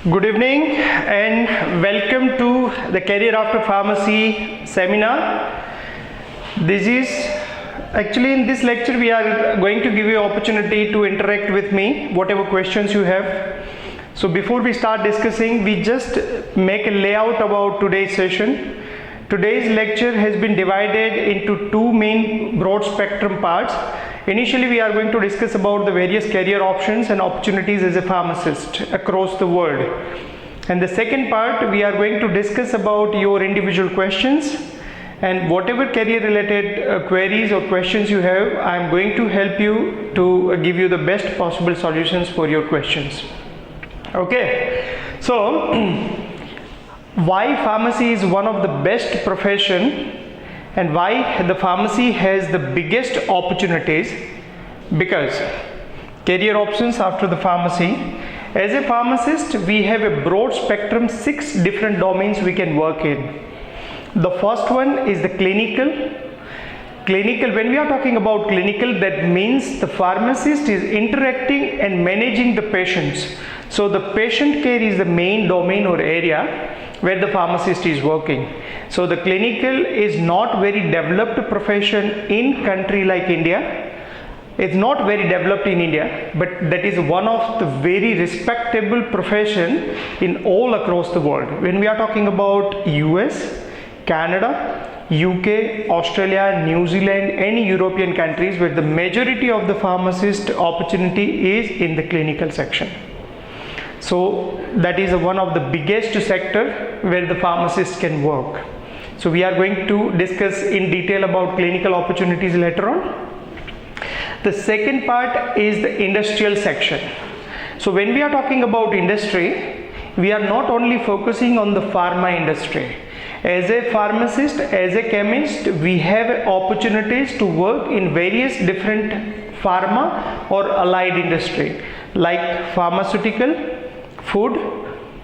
Good evening and welcome to the Career After Pharmacy seminar. This is actually in this lecture we are going to give you opportunity to interact with me, whatever questions you have. So before we start discussing, we just make a layout about today's session. Today's lecture has been divided into two main broad spectrum parts. Initially, we are going to discuss about the various career options and opportunities as a pharmacist across the world. And the second part, we are going to discuss about your individual questions, and whatever career related queries or questions you have, I am going to help you to give you the best possible solutions for your questions. Okay, so why pharmacy is one of the best profession and why the pharmacy has the biggest opportunities? Because career options after the pharmacy, as a pharmacist we have a broad spectrum, 6 different domains we can work in. The first one is the clinical. When we are talking about clinical, that means the pharmacist is interacting and managing the patients. So the patient care is the main domain or area where the pharmacist is working. So the clinical is not very developed profession in country like India. It's not very developed in India, but that is one of the very respectable profession in all across the world. When we are talking about US, Canada, UK, Australia, New Zealand, any European countries where the majority of the pharmacist opportunity is in the clinical section. So that is one of the biggest sector where the pharmacist can work. So we are going to discuss in detail about clinical opportunities later on. The second part is the industrial section. So when we are talking about industry, we are not only focusing on the pharma industry. As a pharmacist, as a chemist, we have opportunities to work in various different pharma or allied industry like pharmaceutical, food,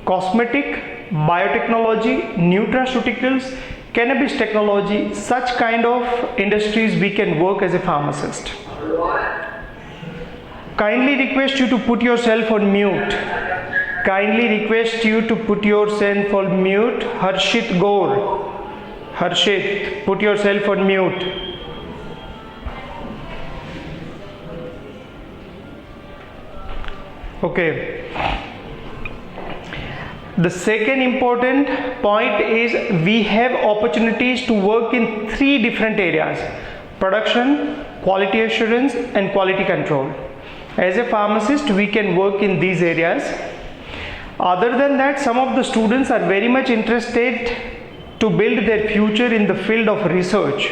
cosmetic, biotechnology, nutraceuticals, cannabis technology. Such kind of industries we can work as a pharmacist. Kindly request you to put yourself on mute. Kindly request you to put yourself on mute. Harshit Gaur. Harshit, put yourself on mute. Okay. The second important point is we have opportunities to work in 3 different areas: production, quality assurance and quality control. As a pharmacist we can work in these areas. Other than that, some of the students are very much interested to build their future in the field of research.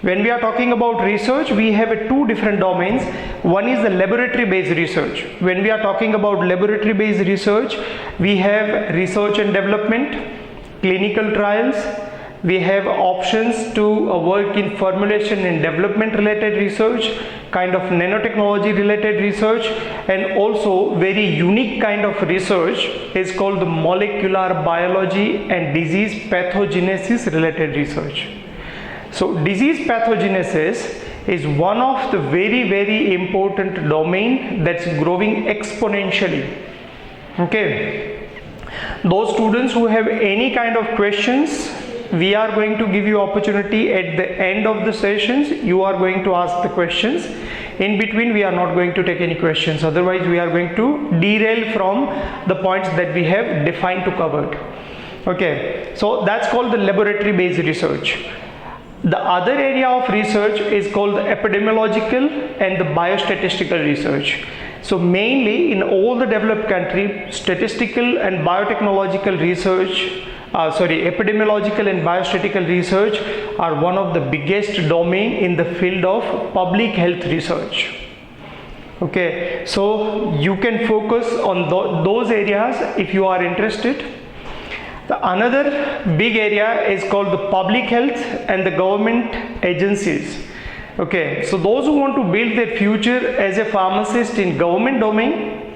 When we are talking about research, we have 2 different domains. One is the laboratory based research. When we are talking about laboratory based research, we have research and development, clinical trials. We have options to work in formulation and development related research, kind of nanotechnology related research, and also very unique kind of research is called the molecular biology and disease pathogenesis related research. So disease pathogenesis is one of the very important domain that's growing exponentially. Okay, those students who have any kind of questions, we are going to give you opportunity at the end of the sessions. You are going to ask the questions. In between we are not going to take any questions, otherwise we are going to derail from the points that we have defined to cover. Okay, so that's called the laboratory based research. The other area of research is called the epidemiological and the biostatistical research. So mainly in all the developed countries, statistical and biotechnological research, epidemiological and biostatistical research are one of the biggest domain in the field of public health research. Okay, so you can focus on those areas if you are interested. Another big area is called the public health and the government agencies. Okay, so those who want to build their future as a pharmacist in government domain,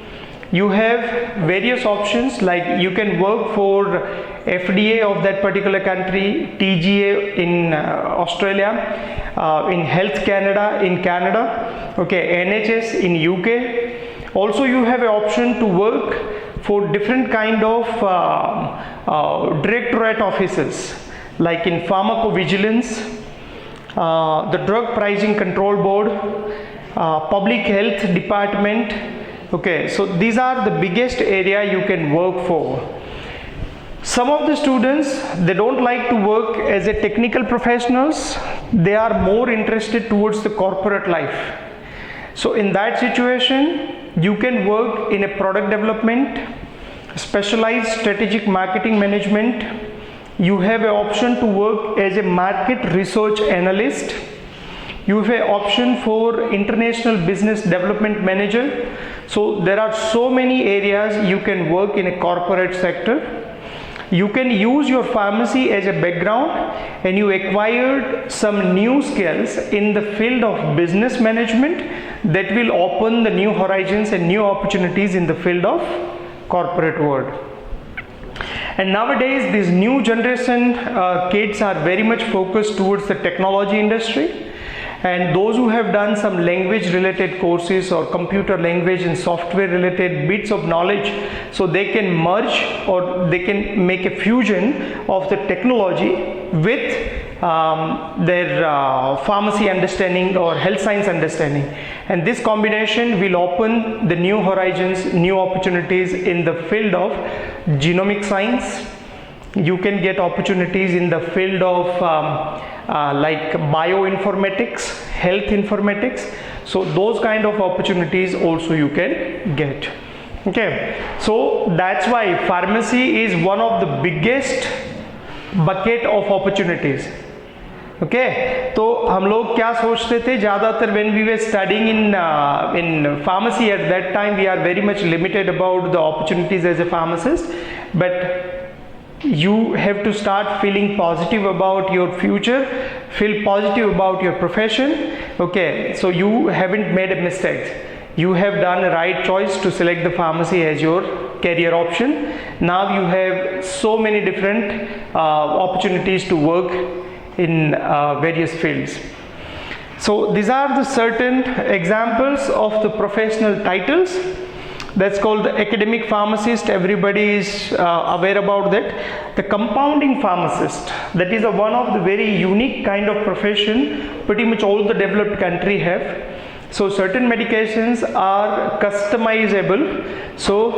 you have various options, like you can work for FDA of that particular country, TGA in Australia, in Health Canada in Canada, okay, NHS in UK. Also you have an option to work for different kind of directorate offices, like in pharmacovigilance, the drug pricing control board, public health department. Okay, so these are the biggest area you can work for. Some of the students, they don't like to work as a technical professionals, they are more interested towards the corporate life. So in that situation, you can work in a product development, specialized strategic marketing management. You have an option to work as a market research analyst. You have an option for international business development manager. So there are so many areas you can work in a corporate sector. You can use your pharmacy as a background and you acquired some new skills in the field of business management that will open the new horizons and new opportunities in the field of corporate world. And nowadays these new generation kids are very much focused towards the technology industry, and those who have done some language related courses or computer language and software related bits of knowledge, so they can merge or they can make a fusion of the technology with their pharmacy understanding or health science understanding, and this combination will open the new horizons, new opportunities in the field of genomic science. You can get opportunities in the field of like bioinformatics, health informatics. So those kind of opportunities also you can get. Okay, so that's why pharmacy is one of the biggest bucket of opportunities. Okay, तो हम लोग क्या सोचते थे ज़्यादातर when we were studying in pharmacy at that time, we are very much limited about the opportunities as a pharmacist, but you have to start feeling positive about your future, feel positive about your profession. Okay, so you haven't made a mistake. You have done a right choice to select the pharmacy as your career option. Now you have so many different opportunities to work in various fields. So these are the certain examples of the professional titles. That's called the academic pharmacist. Everybody is aware about that. The compounding pharmacist, that is one of the very unique kind of profession pretty much all the developed country have. So certain medications are customizable, so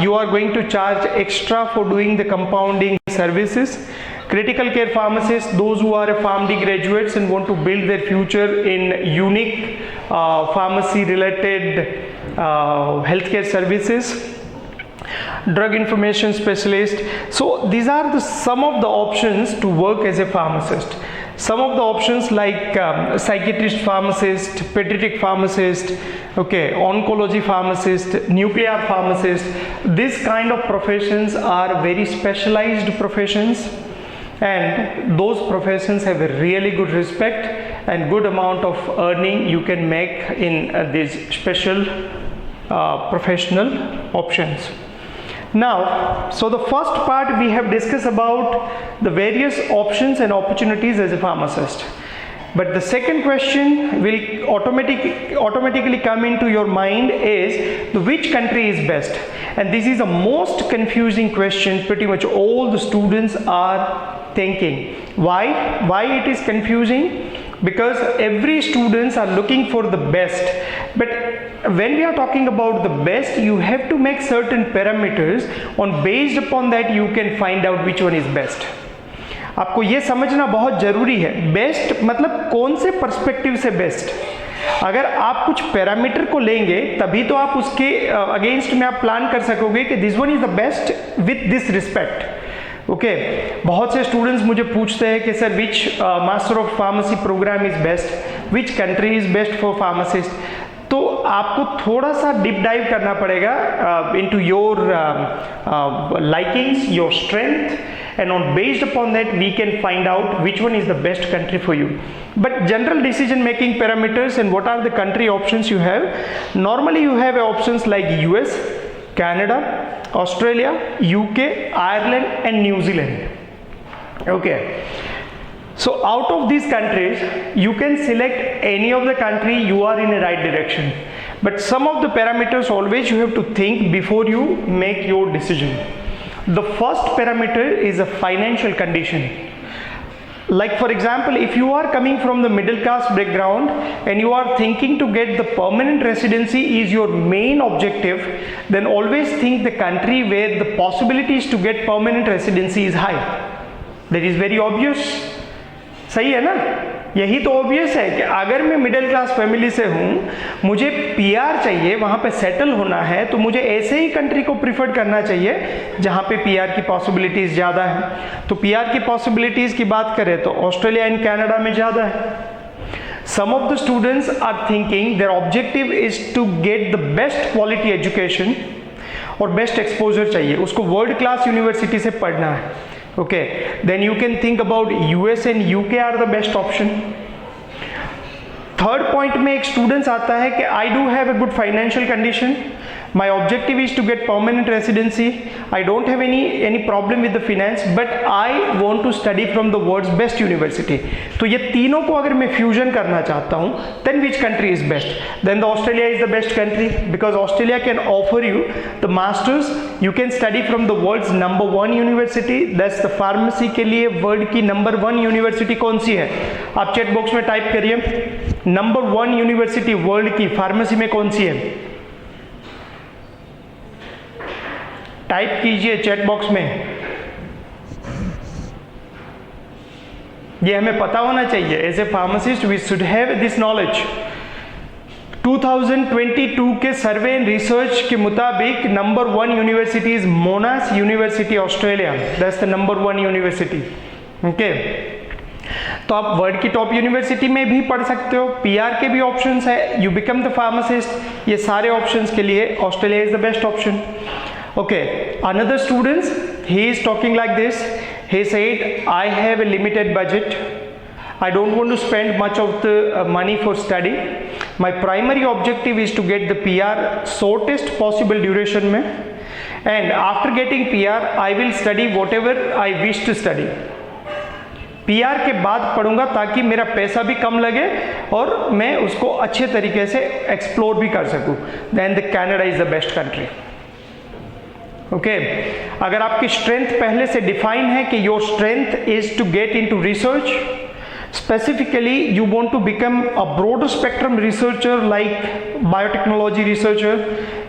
you are going to charge extra for doing the compounding services. Critical care pharmacists, those who are PharmD graduates and want to build their future in unique pharmacy related healthcare services. Drug information specialist. So these are the some of the options to work as a pharmacist. Some of the options like psychiatrist pharmacist, pediatric pharmacist, okay, oncology pharmacist, nuclear pharmacist. These kind of professions are very specialized professions, and those professions have a really good respect and good amount of earning you can make in these special professional options. Now, so the first part we have discussed about the various options and opportunities as a pharmacist. But the second question will automatically come into your mind is which country is best? And this is the most confusing question pretty much all the students are thinking. Why it is confusing? Because every students are looking for the best, but when we are talking about the best, you have to make certain parameters on based upon that you can find out which one is best. आपको ये समझना बहुत ज़रूरी है. Best मतलब कौन से perspective से बेस्ट. अगर आप कुछ पैरामीटर को लेंगे तभी तो आप उसके अगेंस्ट में आप प्लान कर सकोगे कि this one is the best with this respect. Okay, बहुत से स्टूडेंट्स मुझे पूछते हैं कि sir which master of pharmacy programme is best, which country is best for pharmacist. तो आपको थोड़ा सा डीप डाइव करना पड़ेगा into your likings, your strength, and on based upon that we can find out which one is the best country for you. But general decision making parameters and what are the country options you have, normally you have options like US, Canada, Australia, UK, Ireland and New Zealand. Okay, so out of these countries you can select any of the country. You are in the right direction. but some of the parameters always you have to think before you make your decision. The first parameter is a financial condition. Like for example, if you are coming from the middle class background and you are thinking to get the permanent residency is your main objective, then always think the country where the possibilities to get permanent residency is high. That is very obvious. सही है ना? यही तो obvious है कि अगर मैं middle class family से हूँ, मुझे पीआर चाहिए, वहाँ पे सेटल होना है, तो मुझे ऐसे ही कंट्री को प्रीफर करना चाहिए जहाँ पे पीआर की पॉसिबिलिटीज़ ज़्यादा है। तो पीआर की पॉसिबिलिटीज़ की बात करें तो ऑस्ट्रेलिया एंड कनाडा में ज़्यादा है। Some of the students are thinking their objective is to get the best quality education और बेस्ट एक्सपोजर चाहिए, उसको वर्ल्ड क्लास यूनिवर्सिटी से पढ़ना है। Okay, then you can think about US and UK are the best option. Third point में एक students आता है कि I do have a good financial condition, my objective is to get permanent residency, I don't have any problem with the finance, but I want to study from the world's best university. तो ये तीनों को अगर मैं fusion करना चाहता हूँ, then which country is best? Then the Australia is the best country, because Australia can offer you the masters, you can study from the world's number 1 university. That's the pharmacy के लिए world की number 1 university कौन सी है? आप chat box में type करिए, number 1 university world की pharmacy में कौन सी है? टाइप कीजिए चैट बॉक्स में, ये हमें पता होना चाहिए। As a pharmacist we should have this knowledge. 2022 के सर्वे एंड रिसर्च के मुताबिक number 1 university is Monash university Australia, that's the number 1 university. Okay, तो आप वर्ल्ड की टॉप यूनिवर्सिटी में भी पढ़ सकते हो, पीआर के भी ऑप्शंस है, यू बिकम द फार्मासिस्ट, ये सारे ऑप्शंस के लिए Australia is the best option. Okay, another students, he is talking like this, he said I have a limited budget, I don't want to spend much of the money for study, my primary objective is to get the PR shortest possible duration में, and after getting PR I will study whatever I wish to study। PR के बाद पढ़ूंगा ताकि मेरा पैसा भी कम लगे और मैं उसको अच्छे तरीके से एक्सप्लोर भी कर सकूं। Then the Canada is the best country। Okay, अगर आपकी स्ट्रेंथ पहले से डिफाइन है कि your strength is to get into research, specifically you want to become a broad spectrum researcher like biotechnology researcher,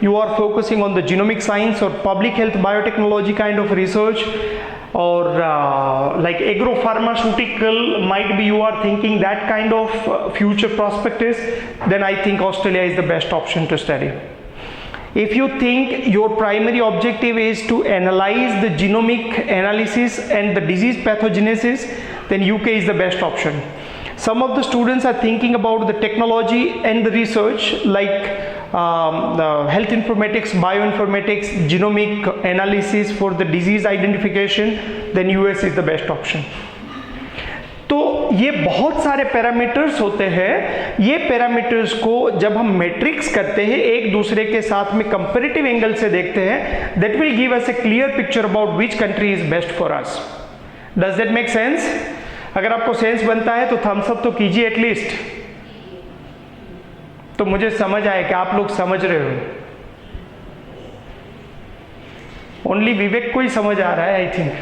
you are focusing on the genomic science और public health biotechnology kind of research, or like agropharmaceutical might be you are thinking that kind of future prospectus, then I think Australia is the best option to study. If you think your primary objective is to analyze the genomic analysis and the disease pathogenesis, then UK is the best option. Some of the students are thinking about the technology and the research like the health informatics, bioinformatics, genomic analysis for the disease identification, then US is the best option. तो ये बहुत सारे parameters होते हैं, ये parameters को जब हम मैट्रिक्स करते हैं, एक दूसरे के साथ में कंपैरेटिव एंगल से देखते हैं, that will give us A clear picture about which country is best for us. Does that make sense? अगर आपको सेंस बनता है तो थम्स अप तो कीजिए एटलीस्ट, तो मुझे समझ आए कि आप लोग समझ रहे हो। ओनली विवेक को ही समझ आ रहा है आई थिंक।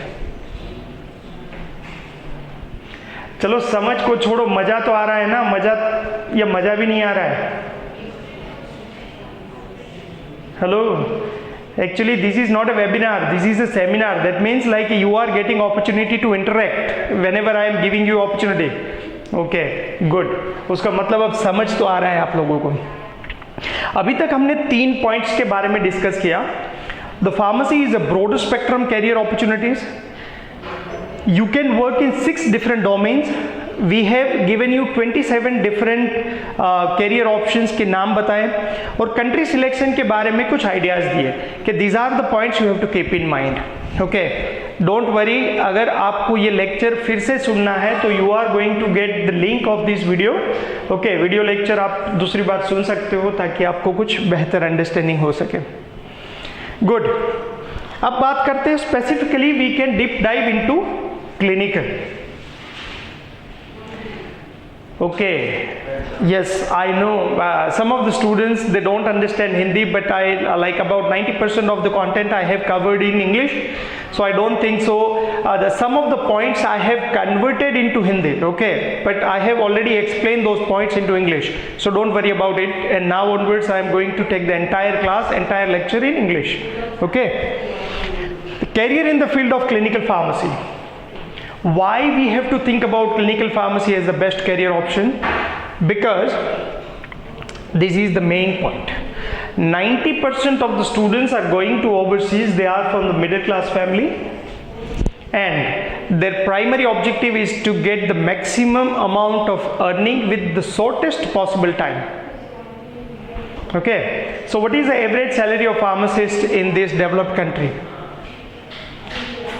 चलो समझ को छोड़ो, मजा तो आ रहा है ना? मजा या मजा भी नहीं आ रहा है? Hello, actually this is not a webinar, this is a seminar. That means like you are getting opportunity to interact whenever I am giving you opportunity. Okay, good. उसका मतलब अब समझ तो आ रहा है आप लोगों को। अभी तक हमने 3 पॉइंट्स के बारे में डिस्कस किया। The pharmacy is a broad spectrum career opportunities. You can work in 6 different domains. We have given you 27 different career options के नाम बताएं और country selection के बारे में कुछ ideas दिए कि these are the points you have to keep in mind. Okay, don't worry, अगर आपको ये lecture फिर से सुनना है तो you are going to get the link of this video. Okay, video lecture आप दूसरी बार सुन सकते हो ताकि आपको कुछ बेहतर understanding हो सके। Good. अब बात करते हैं specifically we can deep dive into clinical. Okay, yes, I know some of the students, they don't understand Hindi, but I like about 90% of the content I have covered in English, so I don't think so. Some of the points I have converted into Hindi, okay, but I have already explained those points into English, so don't worry about it. And now onwards I am going to take the entire class, entire lecture in English. Okay, career in the field of clinical pharmacy. Why we have to think about clinical pharmacy as the best career option? Because this is the main point. 90% of the students are going to overseas, they are from the middle class family, and their primary objective is to get the maximum amount of earning with the shortest possible time. Okay, so what is the average salary of pharmacist in this developed country?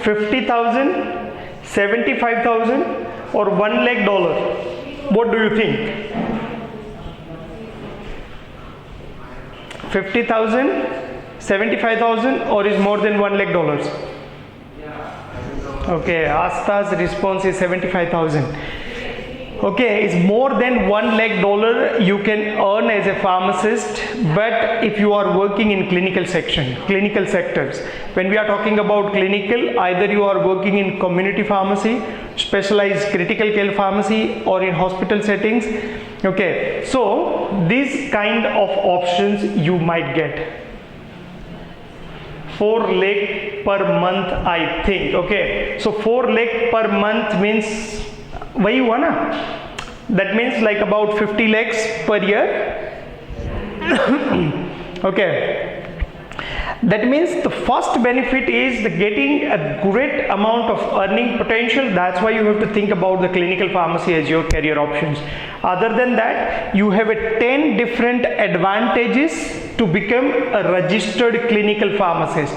50,000, 75,000 or $1 lakh? What do you think? 50,000, 75,000 or is more than $1 lakh? Okay, Asta's response is 75,000. Okay, it's more than $1 lakh you can earn as a pharmacist, but if you are working in clinical sectors. When we are talking about clinical, either you are working in community pharmacy, specialized critical care pharmacy, or in hospital settings. Okay, so these kind of options you might get. 4 lakh per month, I think. Okay, so 4 lakh per month means वही हुआ ना, that means like about 50 lakhs per year. Okay, that means the first benefit is the getting a great amount of earning potential. That's why you have to think about the clinical pharmacy as your career options. Other than that, you have a 10 different advantages to become a registered clinical pharmacist.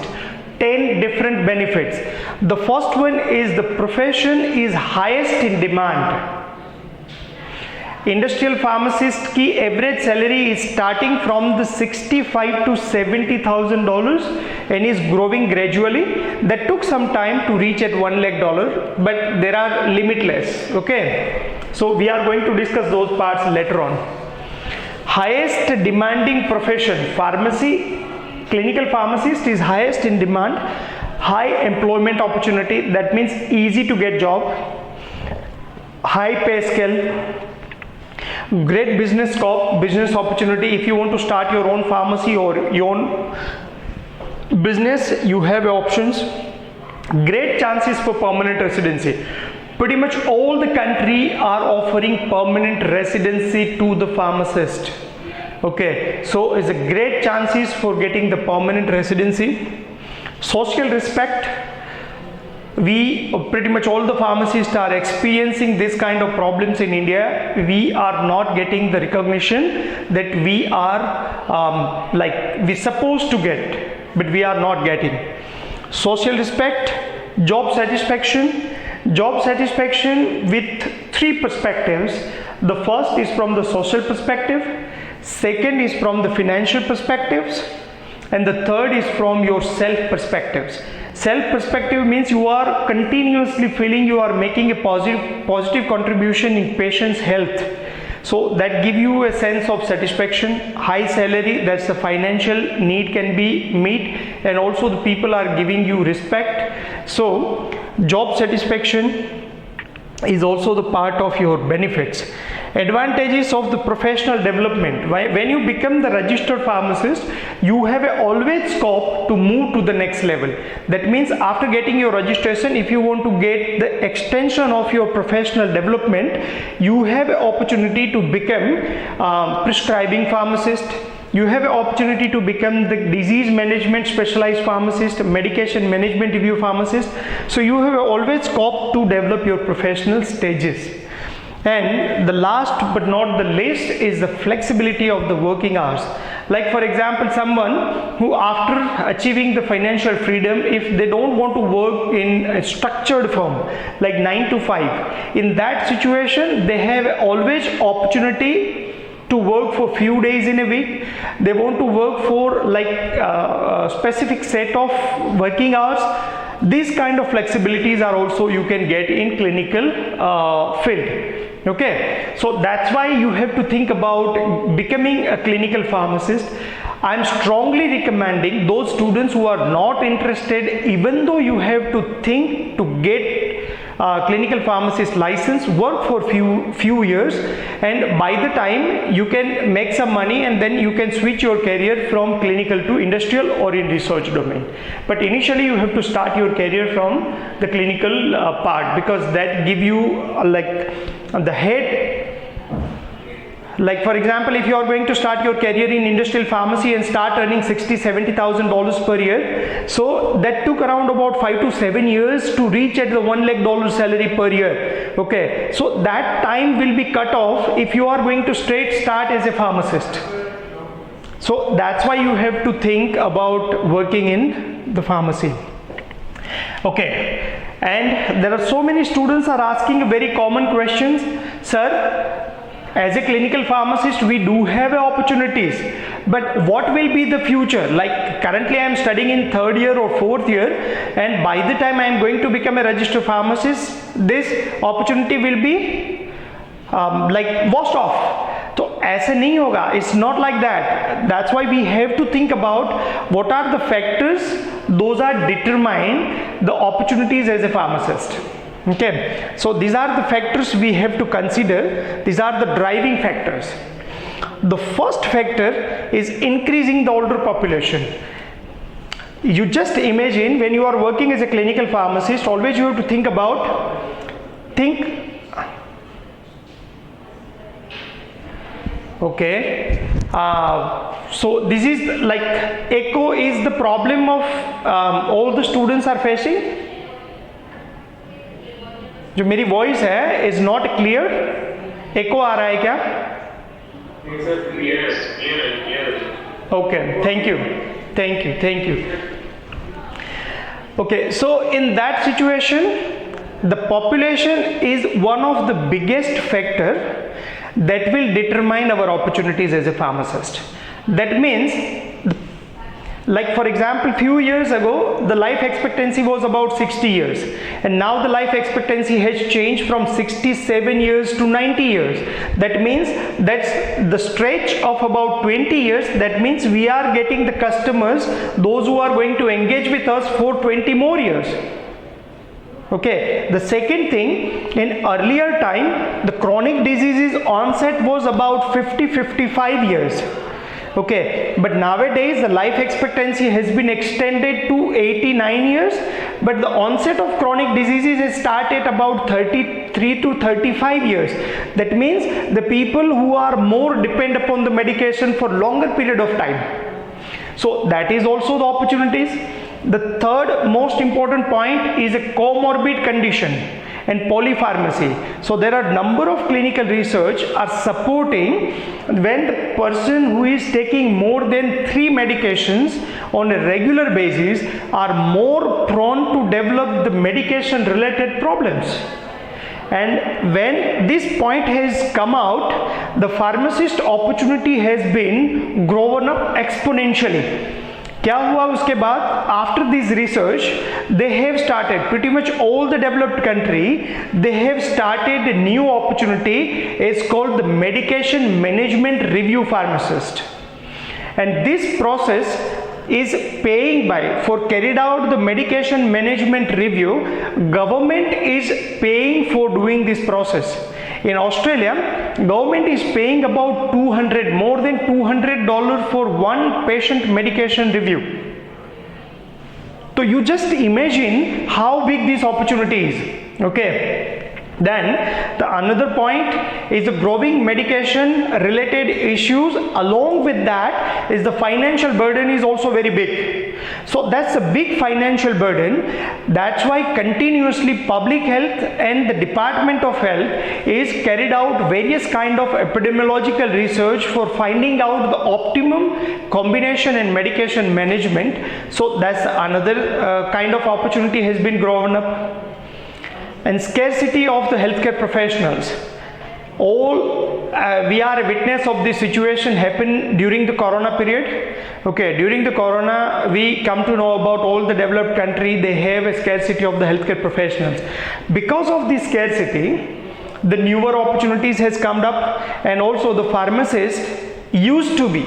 10 different benefits. The first one is the profession is highest in demand. Industrial pharmacist की average salary is starting from the $65,000 to $70,000 and is growing gradually. That took some time to reach at $1 lakh, but there are limitless. Okay, so we are going to discuss those parts later on. Highest demanding profession, pharmacy. Clinical pharmacist is highest in demand, high employment opportunity, that means easy to get job, high pay scale, great business scope, business opportunity. If you want to start your own pharmacy or your own business, you have options. Great chances for permanent residency. Pretty much all the country are offering permanent residency to the pharmacist. Okay, so it's a great chances for getting the permanent residency. Social respect. We pretty much all the pharmacists are experiencing this kind of problems in India. We are not getting the recognition that we are like we're supposed to get, but we are not getting. Social respect, job satisfaction. Job satisfaction with 3 perspectives. The first is from the social perspective. Second is from the financial perspectives, and the third is from your self perspectives. Self perspective means you are continuously feeling you are making a positive contribution in patient's health, so that give you a sense of satisfaction. High salary, that's the financial need can be met, and also the people are giving you respect. So job satisfaction is also the part of your benefits. Advantages of the professional development. When you become the registered pharmacist, you have always scope to move to the next level. That means after getting your registration, if you want to get the extension of your professional development, you have an opportunity to become prescribing pharmacist. You have an opportunity to become the disease management specialized pharmacist, medication management review pharmacist. So you have always scope to develop your professional stages. And the last but not the least is the flexibility of the working hours. Like for example, someone who after achieving the financial freedom, if they don't want to work in a structured firm like 9 to 5, in that situation they have always opportunity to work for few days in a week. They want to work for like a specific set of working hours. These kind of flexibilities are also you can get in clinical field. Okay, so that's why you have to think about becoming a clinical pharmacist. I'm strongly recommending those students who are not interested, even though you have to think to get clinical pharmacist license, work for few years, and by the time you can make some money, and then you can switch your career from clinical to industrial or in research domain. But initially you have to start your career from the clinical part, because that give you like the head. Like for example, if you are going to start your career in industrial pharmacy and start earning $60,000-$70,000 per year, so that took around about 5 to 7 years to reach at the $1 lakh salary per year. Okay, so that time will be cut off if you are going to straight start as a pharmacist. So that's why you have to think about working in the pharmacy. Okay, and there are so many students are asking very common questions. Sir, as a clinical pharmacist, we do have opportunities, but what will be the future? Like currently I am studying in 3rd year or 4th year, and by the time I am going to become a registered pharmacist, this opportunity will be like washed off. So ऐसे नहीं होगा, it's not like that. That's why we have to think about what are the factors, those are determine the opportunities as a pharmacist. Okay, so these are the factors we have to consider. These are the driving factors. The first factor is increasing the older population. You just imagine when you are working as a clinical pharmacist, always you have to think okay, so this is like echo is the problem of all the students are facing. जो मेरी voice है is not clear, एको आ रहा है क्या? Okay, thank you. Okay, so in that situation, the population is one of the biggest factor that will determine our opportunities as a pharmacist. That means, like for example, few years ago the life expectancy was about 60 years, and now the life expectancy has changed from 67 years to 90 years. That means that's the stretch of about 20 years. That means we are getting the customers, those who are going to engage with us for 20 more years. Okay, the second thing, in earlier time the chronic diseases onset was about 50-55 years. Okay, but nowadays the life expectancy has been extended to 89 years, but the onset of chronic diseases has started about 33 to 35 years. That means the people who are more depend upon the medication for longer period of time. So that is also the opportunities. The third most important point is a comorbid condition and polypharmacy. So there are number of clinical research are supporting when the person who is taking more than 3 medications on a regular basis are more prone to develop the medication related problems. And when this point has come out, the pharmacist opportunity has been grown up exponentially. क्या हुआ उसके बाद? After this research, they have started, pretty much all the developed country, they have started a new opportunity. It's called the medication management review pharmacist, and this process is paying by, for carried out the medication management review, government is paying for doing this process. In Australia, government is paying about more than $200 for one patient medication review. So you just imagine how big this opportunity is. Okay, then the another point is the growing medication related issues. Along with that is the financial burden is also very big. So that's a big financial burden. That's why continuously public health and the Department of Health is carried out various kind of epidemiological research for finding out the optimum combination and medication management. So that's another kind of opportunity has been grown up. And scarcity of the healthcare professionals. We are a witness of this situation happen during the corona period. Okay, during the corona we come to know about all the developed country, they have a scarcity of the healthcare professionals. Because of this scarcity, the newer opportunities has come up, and also the pharmacist used to be,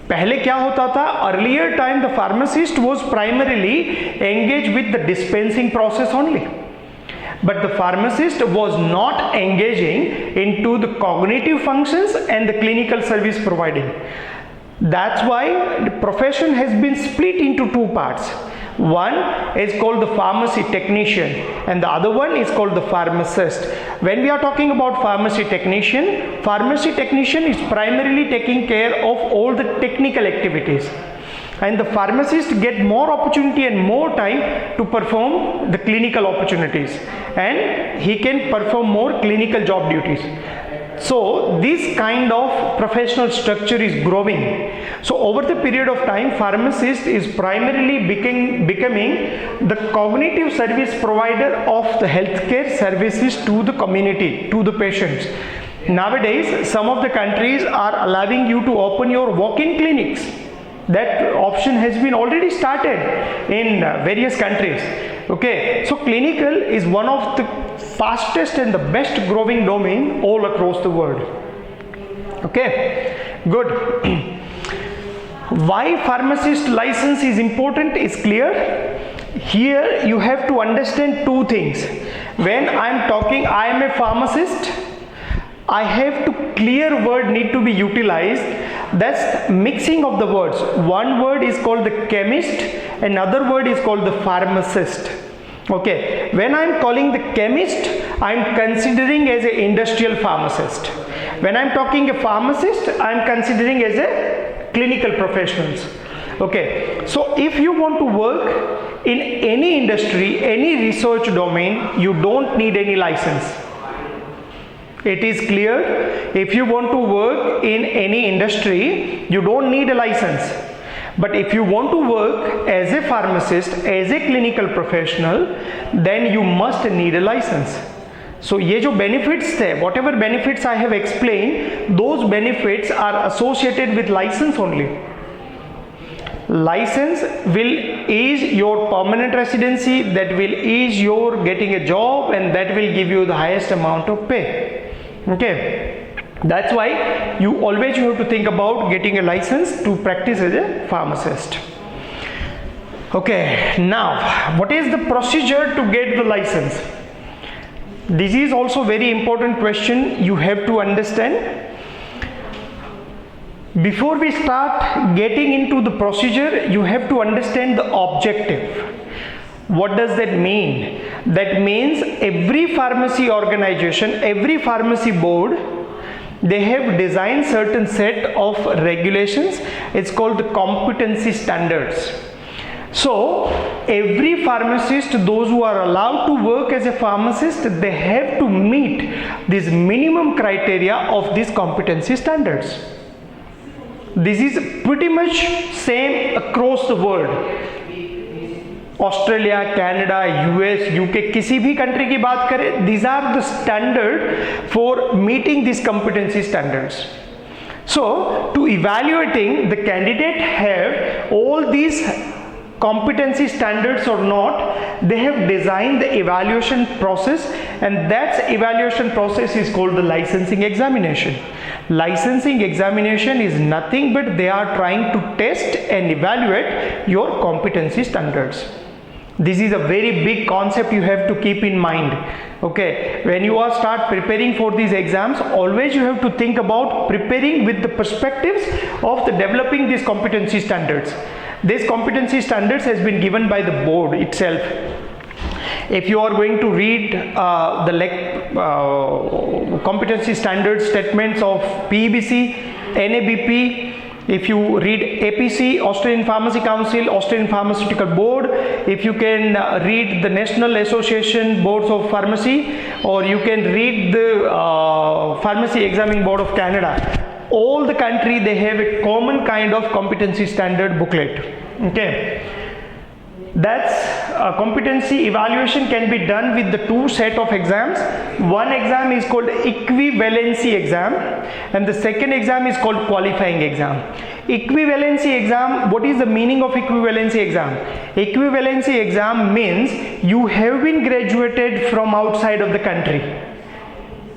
पहले क्या होता था, earlier time the pharmacist was primarily engaged with the dispensing process only, but the pharmacist was not engaging into the cognitive functions and the clinical service providing. That's why the profession has been split into two parts. One is called the pharmacy technician and the other one is called the pharmacist. When we are talking about pharmacy technician is primarily taking care of all the technical activities, and the pharmacist get more opportunity and more time to perform the clinical opportunities, and he can perform more clinical job duties. So this kind of professional structure is growing. So over the period of time, pharmacist is primarily becoming the cognitive service provider of the healthcare services to the community, to the patients. Nowadays, some of the countries are allowing you to open your walk-in clinics. That option has been already started in various countries. Okay, so clinical is one of the fastest and the best growing domain all across the world. Okay, good. Why pharmacist license is important is clear. Here you have to understand two things. When I am talking I am a pharmacist, I have to clear word need to be utilized. That's mixing of the words. One word is called the chemist, another word is called the pharmacist. Okay, when I am calling the chemist, I am considering as an industrial pharmacist. When I am talking a pharmacist, I am considering as a clinical professionals. Okay, so if you want to work in any industry, any research domain, you don't need any license. It is clear. If you want to work in any industry, you don't need a license. But if you want to work as a pharmacist, as a clinical professional, then you must need a license. So ये जो benefits थे, whatever benefits I have explained, those benefits are associated with license only. License will ease your permanent residency, that will ease your getting a job, and that will give you the highest amount of pay. Okay, that's why you always have to think about getting a license to practice as a pharmacist. Okay, now what is the procedure to get the license? This is also very important question you have to understand. Before we start getting into the procedure, you have to understand the objective. What does that mean? That means every pharmacy organization, every pharmacy board, they have designed certain set of regulations. It's called the competency standards. So every pharmacist, those who are allowed to work as a pharmacist, they have to meet this minimum criteria of these competency standards. This is pretty much same across the world. Australia, Canada, US, UK, किसी भी country की बात करें, these are the standard for meeting these competency standards. So to evaluating the candidate have all these competency standards or not, they have designed the evaluation process, and that evaluation process is called the licensing examination. Licensing examination is nothing but they are trying to test and evaluate your competency standards. This is a very big concept you have to keep in mind. Okay, when you are start preparing for these exams, always you have to think about preparing with the perspectives of the developing these competency standards. These competency standards has been given by the board itself. If you are going to read the competency standard statements of PEBC, NABP, if you read APC, Australian Pharmacy Council, Australian Pharmaceutical Board, if you can read the National Association Boards of Pharmacy, or you can read the Pharmacy Examining Board of Canada, all the country they have a common kind of competency standard booklet. Okay, that's competency evaluation can be done with the two set of exams. One exam is called equivalency exam and the second exam is called qualifying exam. Equivalency exam, what is the meaning of equivalency exam? Equivalency exam means you have been graduated from outside of the country.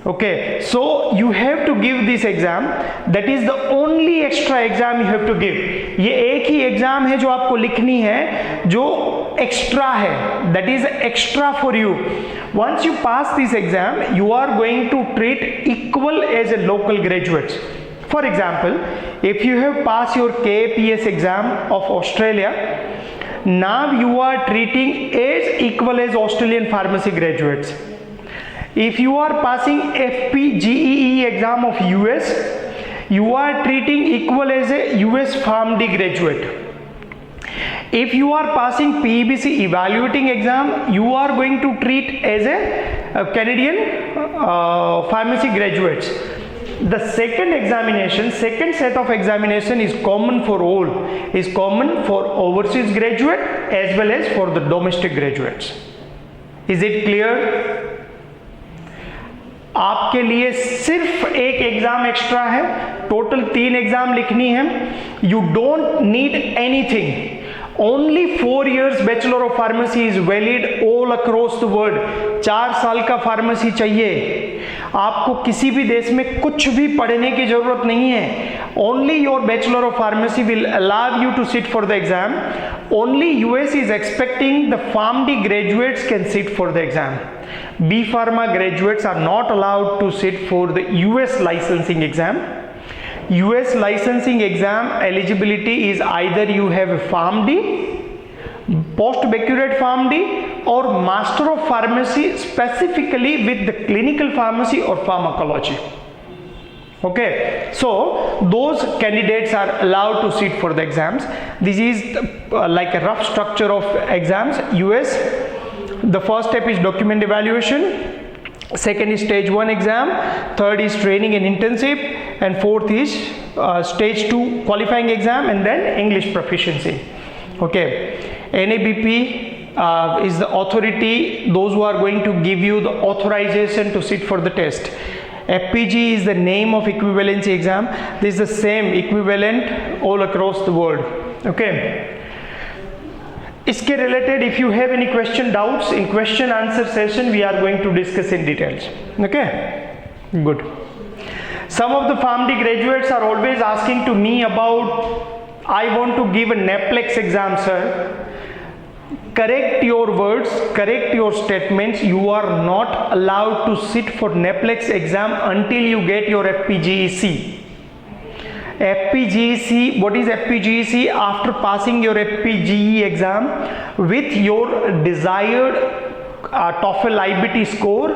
Okay, so you have to give this exam. That is the only extra exam you have to give. ये एक ही exam है जो आपको लिखनी है, जो extra है. That is extra for you. Once you pass this exam, you are going to treat equal as a local graduates. For example, if you have passed your KPS exam of Australia, now you are treating as equal as Australian pharmacy graduates. If you are passing FPGEE exam of US, you are treating equal as a US PharmD graduate. If you are passing PEBC evaluating exam, you are going to treat as a Canadian pharmacy graduates. The second examination, second set of examination is common for all, is common for overseas graduate as well as for the domestic graduates. Is it clear? आपके लिए सिर्फ एक exam extra है, total 3 exam लिखनी है. You don't need anything. Only 4 years bachelor of pharmacy is valid all across the world. 4 साल का pharmacy चाहिए. आपको किसी भी देश में कुछ भी पढ़ने की जरूरत नहीं है. Only your bachelor of pharmacy will allow you to sit for the exam. Only US is expecting the PharmD graduates can sit for the exam. B Pharma graduates are not allowed to sit for the US licensing exam. US licensing exam eligibility is either you have a PharmD, postbaccalaureate PharmD, or Master of Pharmacy specifically with the clinical pharmacy or pharmacology. Okay, so those candidates are allowed to sit for the exams. This is like a rough structure of exams. US, the first step is document evaluation, second is stage 1 exam, third is training and internship, and fourth is stage 2 qualifying exam, and then English proficiency. Okay, NABP is the authority, those who are going to give you the authorization to sit for the test. FPG is the name of equivalency exam. This is the same equivalent all across the world. Okay, इसके related if you have any question doubts in question answer session we are going to discuss in details. Okay, good. Some of the PharmD graduates are always asking to me about, I want to give a NAPLEX exam, sir. Correct your words, correct your statements. You are not allowed to sit for NAPLEX exam until you get your FPGEC. FPGEC, what is FPGEC? After passing your FPGE exam with your desired TOEFL IBT score,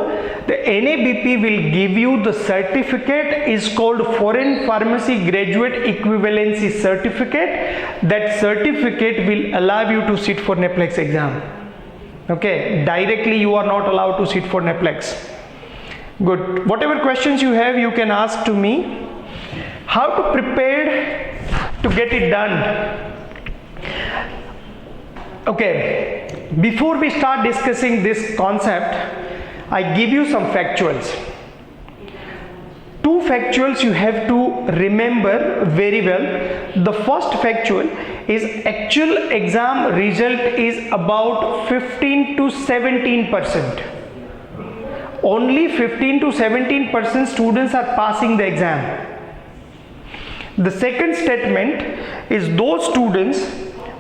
the NABP will give you the certificate, is called Foreign Pharmacy Graduate Equivalency Certificate. That certificate will allow you to sit for NAPLEX exam. Okay, directly you are not allowed to sit for NAPLEX. Good. Whatever questions you have, you can ask to me. How to prepare to get it done? Okay, before we start discussing this concept, I give you some factuals. 2 factuals you have to remember very well. The first factual is actual exam result is about 15 to 17%. Only 15 to 17% students are passing the exam. The second statement is those students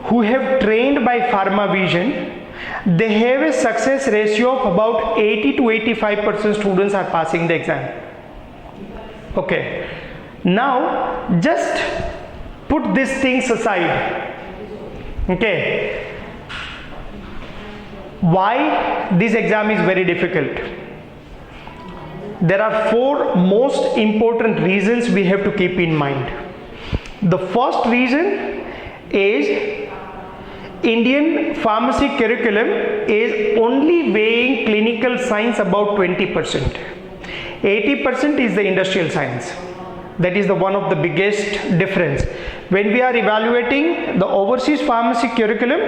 who have trained by PharmaVision, they have a success ratio of about 80 to 85% students are passing the exam. Okay, now just put these things aside. Okay, why this exam is very difficult? There are 4 most important reasons we have to keep in mind. The first reason is Indian pharmacy curriculum is only weighing clinical science about 20%. 80% is the industrial science. That is the one of the biggest difference. When we are evaluating the overseas pharmacy curriculum,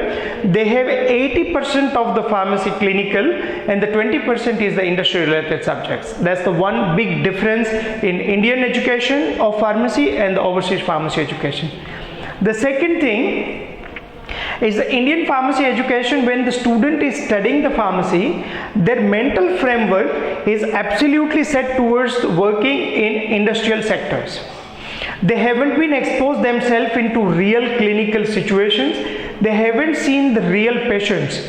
they have 80% of the pharmacy clinical and the 20% is the industry related subjects. That's the one big difference in Indian education of pharmacy and the overseas pharmacy education. The second thing is the Indian pharmacy education. When the student is studying the pharmacy, their mental framework is absolutely set towards working in industrial sectors. They haven't been exposed themselves into real clinical situations. They haven't seen the real patients.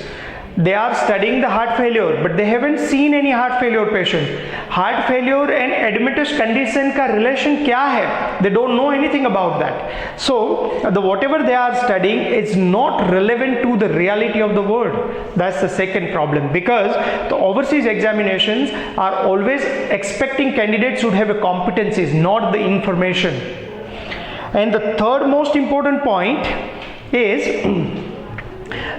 They are studying the heart failure, but they haven't seen any heart failure patient. Heart failure and admittance condition का relation क्या है? They don't know anything about that. So the whatever they are studying is not relevant to the reality of the world. That's the second problem, because the overseas examinations are always expecting candidates should have a competencies, not the information. And the third most important point is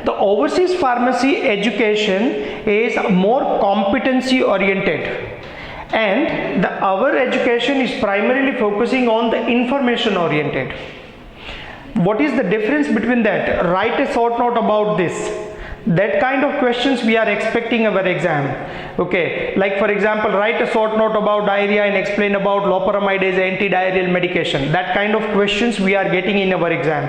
the overseas pharmacy education is more competency oriented, and our education is primarily focusing on the information oriented. What is the difference between that? Write a short note about this. That kind of questions we are expecting our exam. Okay, like for example, write a short note about diarrhea and explain about loperamide as anti-diarrheal medication. That kind of questions we are getting in our exam.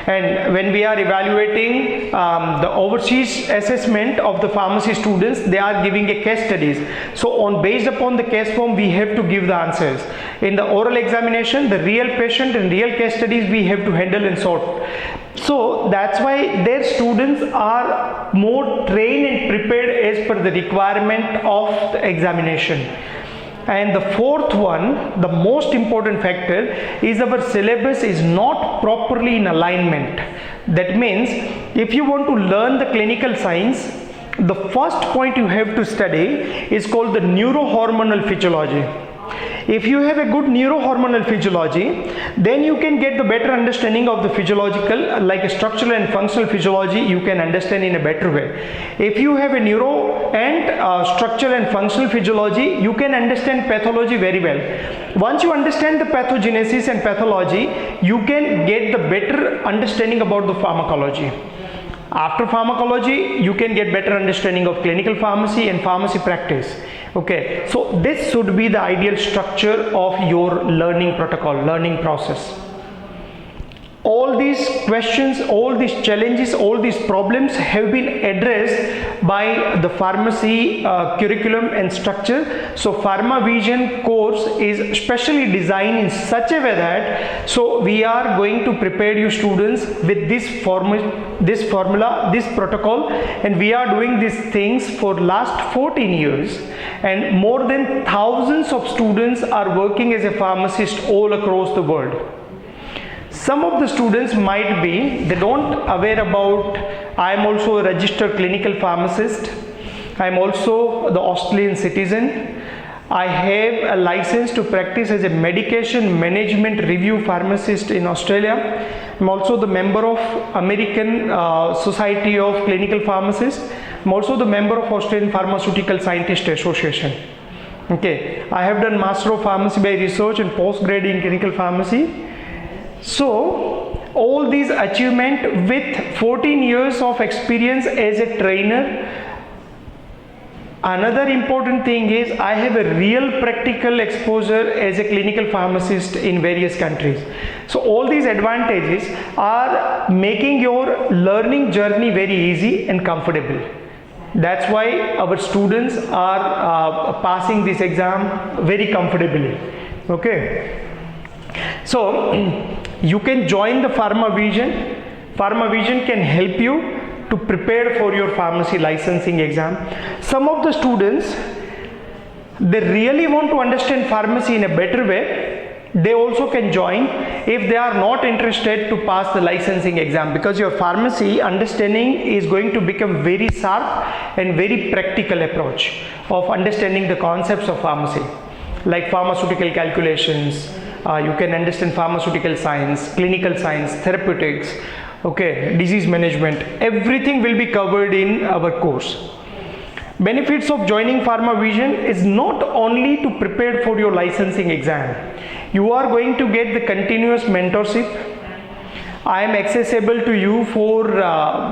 And when we are evaluating the overseas assessment of the pharmacy students, they are giving a case studies. So based upon the case form, we have to give the answers. In the oral examination, the real patient and real case studies we have to handle and sort. So that's why their students are more trained and prepared as per the requirement of the examination. And the fourth one, the most important factor, is our syllabus is not properly in alignment. That means if you want to learn the clinical science, the first point you have to study is called the neurohormonal physiology. If you have a good neurohormonal physiology, then you can get the better understanding of the physiological, like a structural and functional physiology, you can understand in a better way. If you have a neuro and structural and functional physiology, you can understand pathology very well. Once you understand the pathogenesis and pathology, you can get the better understanding about the pharmacology. After pharmacology, you can get better understanding of clinical pharmacy and pharmacy practice. Okay, so this should be the ideal structure of your learning protocol, learning process. All these questions, all these challenges, all these problems have been addressed by the pharmacy curriculum and structure. So PharmaVision course is specially designed in such a way that so we are going to prepare you students with this formula, this protocol, and we are doing these things for last 14 years, and more than thousands of students are working as a pharmacist all across the world. Some of the students might be, they don't aware about, I am also a registered clinical pharmacist. I am also the Australian citizen. I have a license to practice as a medication management review pharmacist in Australia. I am also the member of American Society of Clinical Pharmacists. I am also the member of Australian Pharmaceutical Scientists Association. Okay, I have done Master of Pharmacy by Research and postgrad in Clinical Pharmacy. So all these achievements with 14 years of experience as a trainer. Another important thing is I have a real practical exposure as a clinical pharmacist in various countries. So all these advantages are making your learning journey very easy and comfortable. That's why our students are passing this exam very comfortably. Okay. So you can join the PharmaVision. PharmaVision can help you to prepare for your pharmacy licensing exam. Some of the students, they really want to understand pharmacy in a better way. They also can join if they are not interested to pass the licensing exam, because your pharmacy understanding is going to become very sharp and very practical approach of understanding the concepts of pharmacy, like pharmaceutical calculations. You can understand pharmaceutical science, clinical science, therapeutics, okay, disease management. Everything will be covered in our course. Benefits of joining PharmaVision is not only to prepare for your licensing exam. You are going to get the continuous mentorship. I am accessible to you for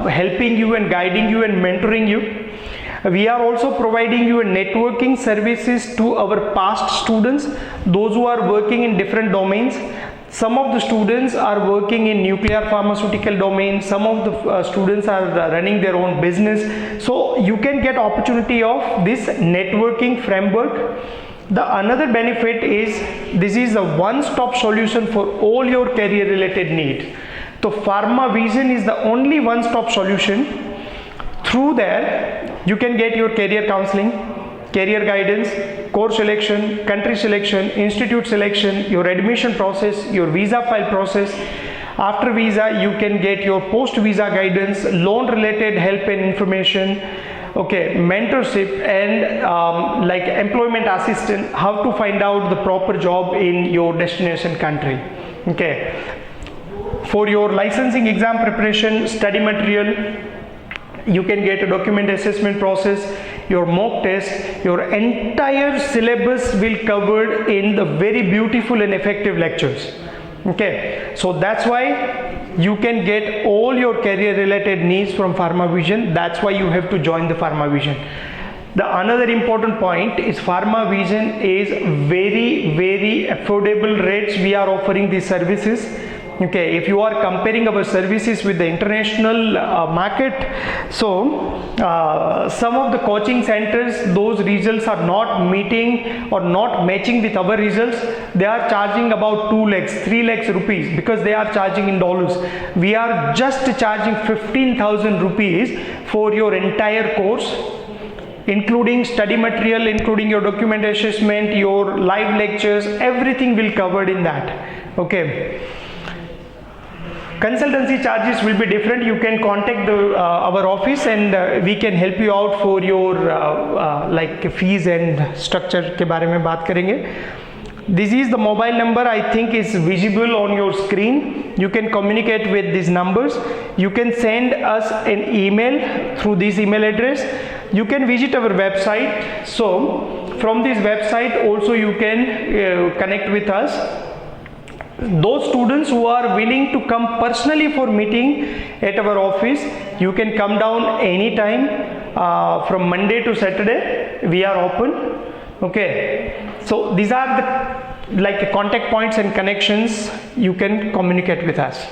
helping you and guiding you and mentoring you. We are also providing you a networking services to our past students, those who are working in different domains. Some of the students are working in nuclear pharmaceutical domain, some of the students are running their own business, so you can get opportunity of this networking framework. The another benefit is this is a one-stop solution for all your career related need. So Pharma Vision is the only one-stop solution. Through there you can get your career counseling, career guidance, course selection, country selection, institute selection, your admission process, your visa file process. After visa you can get your post visa guidance, loan related help and information, okay, mentorship, and like employment assistance, how to find out the proper job in your destination country. Okay, for your licensing exam preparation, study material, you can get a document assessment process, your mock test, your entire syllabus will covered in the very beautiful and effective lectures. Okay, so that's why you can get all your career related needs from Pharma Vision. That's why you have to join the Pharma Vision. The another important point is Pharma Vision is very affordable rates we are offering these services. Okay, if you are comparing our services with the international market, so some of the coaching centers, those results are not meeting or not matching with our results. They are charging about 2 lakhs, 3 lakhs rupees because they are charging in dollars. We are just charging 15,000 rupees for your entire course, including study material, including your document assessment, your live lectures, everything will covered in that. Okay. Consultancy charges will be different. You can contact our office and we can help you out for your like fees and structure के बारे में बात करेंगे. This is the mobile number, I think is visible on your screen. You can communicate with these numbers. You can send us an email through this email address. You can visit our website. So from this website also you can connect with us. Those students who are willing to come personally for meeting at our office, you can come down anytime from Monday to Saturday. We are open. Okay, so these are the like contact points and connections you can communicate with us.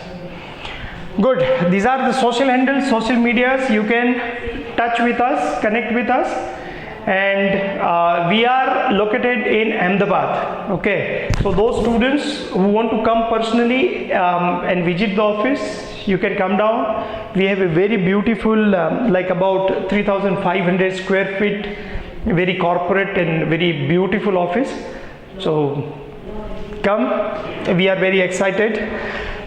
Good. These are the social handles, social medias. You can touch with us, connect with us. And we are located in Ahmedabad. Okay, so those students who want to come personally and visit the office, you can come down. We have a very beautiful like about 3,500 square feet, very corporate and very beautiful office. So come, we are very excited.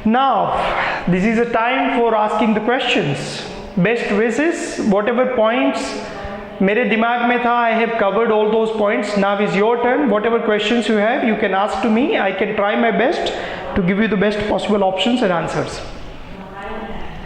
Now this is a time for asking the questions. Best wishes, whatever points मेरे दिमाग में था, I have covered all those points. Now is your turn. Whatever questions you have, you can ask to me. I can try my best to give you the best possible options and answers.